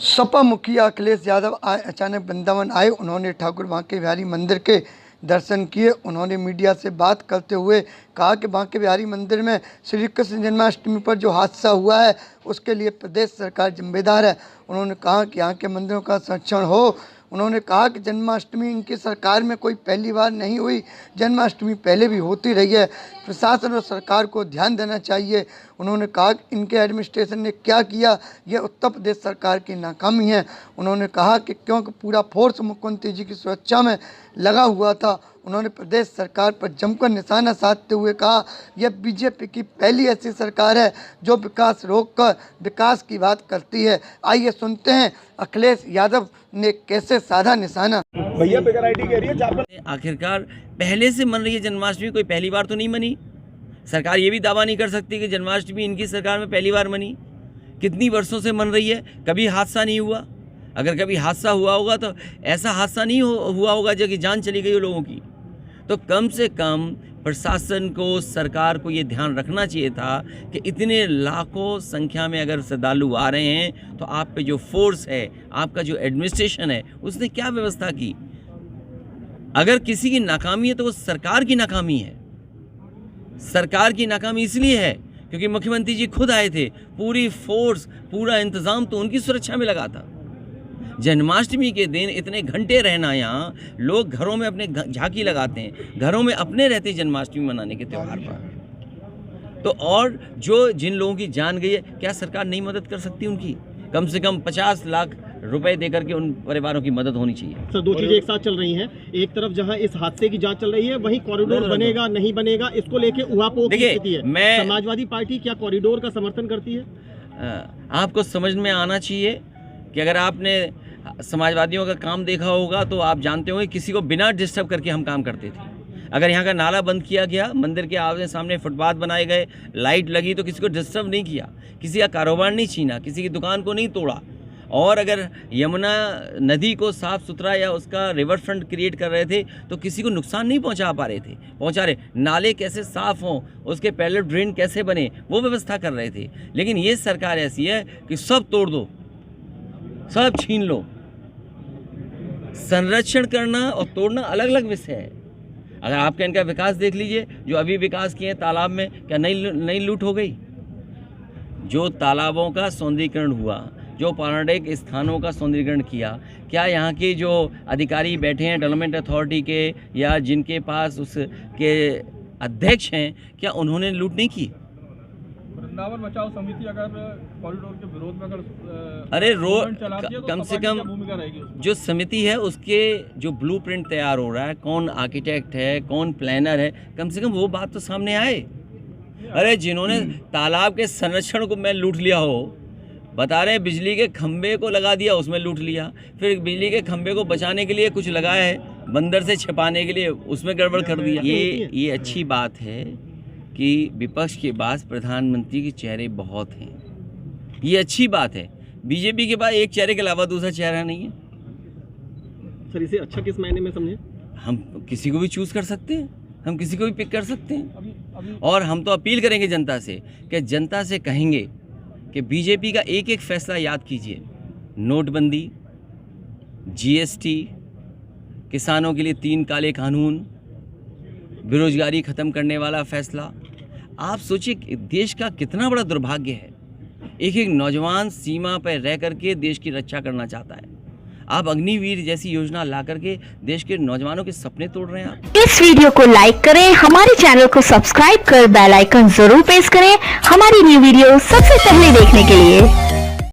सपा मुखिया अखिलेश यादव अचानक वृंदावन आए। उन्होंने ठाकुर बांके बिहारी मंदिर के दर्शन किए। उन्होंने मीडिया से बात करते हुए कहा कि बांके बिहारी मंदिर में श्री कृष्ण जन्माष्टमी पर जो हादसा हुआ है उसके लिए प्रदेश सरकार जिम्मेदार है। उन्होंने कहा कि यहाँ के मंदिरों का संरक्षण हो। उन्होंने कहा कि जन्माष्टमी इनकी सरकार में कोई पहली बार नहीं हुई, जन्माष्टमी पहले भी होती रही है। प्रशासन और सरकार को ध्यान देना चाहिए। उन्होंने कहा कि इनके एडमिनिस्ट्रेशन ने क्या किया, यह उत्तर प्रदेश सरकार की नाकामी है। उन्होंने कहा कि क्योंकि पूरा फोर्स मुख्यमंत्री जी की सुरक्षा में लगा हुआ था। उन्होंने प्रदेश सरकार पर जमकर निशाना साधते हुए कहा, यह बीजेपी की पहली ऐसी सरकार है जो विकास रोककर विकास की बात करती है। आइए सुनते हैं अखिलेश यादव ने कैसे साधा निशाना। भैया बिगर आईडी कह रही है। आखिरकार पहले से मन रही है जन्माष्टमी, कोई पहली बार तो नहीं मनी। सरकार ये भी दावा नहीं कर सकती कि जन्माष्टमी इनकी सरकार में पहली बार मनी। कितनी वर्षों से मन रही है, कभी हादसा नहीं हुआ। अगर कभी हादसा हुआ होगा तो ऐसा हादसा नहीं हुआ होगा जो कि जान चली गई हो लोगों की। तो कम से कम प्रशासन को, सरकार को ये ध्यान रखना चाहिए था कि इतने लाखों संख्या में अगर श्रद्धालु आ रहे हैं तो आप पे जो फोर्स है, आपका जो एडमिनिस्ट्रेशन है, उसने क्या व्यवस्था की। अगर किसी की नाकामी है तो वो सरकार की नाकामी है। सरकार की नाकामी इसलिए है क्योंकि मुख्यमंत्री जी खुद आए थे, पूरी फोर्स, पूरा इंतज़ाम तो उनकी सुरक्षा में लगा था। जन्माष्टमी के दिन इतने घंटे रहना, यहाँ लोग घरों में अपने झांकी लगाते हैं, घरों में अपने रहते जन्माष्टमी मनाने के त्यौहार पर। तो और जो जिन लोगों की जान गई है, क्या सरकार नहीं मदद कर सकती उनकी? कम से कम 50 लाख रुपए देकर के उन परिवारों की मदद होनी चाहिए। सर, दो चीजें एक साथ चल रही हैं। एक तरफ जहां इस हादसे की जांच चल रही है, वहीं कॉरिडोर बनेगा नहीं बनेगा इसको लेके उहापोह की स्थिति है। मैं समाजवादी पार्टी क्या कॉरिडोर का समर्थन करती है? आपको समझ में आना चाहिए कि अगर आपने समाजवादियों का काम देखा होगा तो आप जानते होंगे किसी को बिना डिस्टर्ब करके हम काम करते थे। अगर यहाँ का नाला बंद किया गया, मंदिर के आगे सामने फुटपाथ बनाए गए, लाइट लगी, तो किसी को डिस्टर्ब नहीं किया, किसी का कारोबार नहीं छीना, किसी की दुकान को नहीं तोड़ा। और अगर यमुना नदी को साफ़ सुथरा या उसका रिवर फ्रंट क्रिएट कर रहे थे तो किसी को नुकसान नहीं पहुंचा रहे। नाले कैसे साफ़ हों, उसके पैलेट ड्रेन कैसे बने, वो व्यवस्था कर रहे थे। लेकिन ये सरकार ऐसी है कि सब तोड़ दो, सब छीन लो। संरक्षण करना और तोड़ना अलग अलग विषय है। अगर आपका इनका विकास देख लीजिए, जो अभी विकास किए तालाब में, क्या नई लूट हो गई? जो तालाबों का सौंदर्यीकरण हुआ, जो पौराणिक स्थानों का सौंदर्यीकरण किया, क्या यहाँ के जो अधिकारी बैठे हैं डेवलपमेंट अथॉरिटी के या जिनके पास उसके अध्यक्ष हैं, क्या उन्होंने लूट नहीं की? वृंदावन बचाओ समिति अगर कॉरिडोर के विरोध में कम से कम जो समिति है उसके जो ब्लूप्रिंट तैयार हो रहा है, कौन आर्किटेक्ट है, कौन प्लानर है, कम से कम वो बात तो सामने आए। अरे जिन्होंने तालाब के संरक्षण को मैं लूट लिया हो, बता रहे हैं बिजली के खंबे को लगा दिया, उसमें लूट लिया। फिर बिजली के खंबे को बचाने के लिए कुछ लगाया है, बंदर से छिपाने के लिए, उसमें गड़बड़ कर दिया। ये अच्छी बात है कि विपक्ष के पास प्रधानमंत्री के चेहरे बहुत हैं, ये अच्छी बात है। बीजेपी के पास एक चेहरे के अलावा दूसरा चेहरा नहीं है। सर, इसे अच्छा किस मायने में समझे? हम किसी को भी चूज कर सकते हैं, हम किसी को भी पिक कर सकते हैं। और हम तो अपील करेंगे जनता से कि जनता से कहेंगे कि बीजेपी का एक एक फैसला याद कीजिए। नोटबंदी, जीएसटी, किसानों के लिए 3 काले कानून, बेरोजगारी ख़त्म करने वाला फैसला। आप सोचिए देश का कितना बड़ा दुर्भाग्य है, एक एक नौजवान सीमा पर रह करके देश की रक्षा करना चाहता है। आप अग्निवीर जैसी योजना ला करके देश के नौजवानों के सपने तोड़ रहे हैं। आप इस वीडियो को लाइक करें, हमारे चैनल को सब्सक्राइब कर बेल आइकन जरूर प्रेस करें हमारी न्यू वीडियो सबसे पहले देखने के लिए।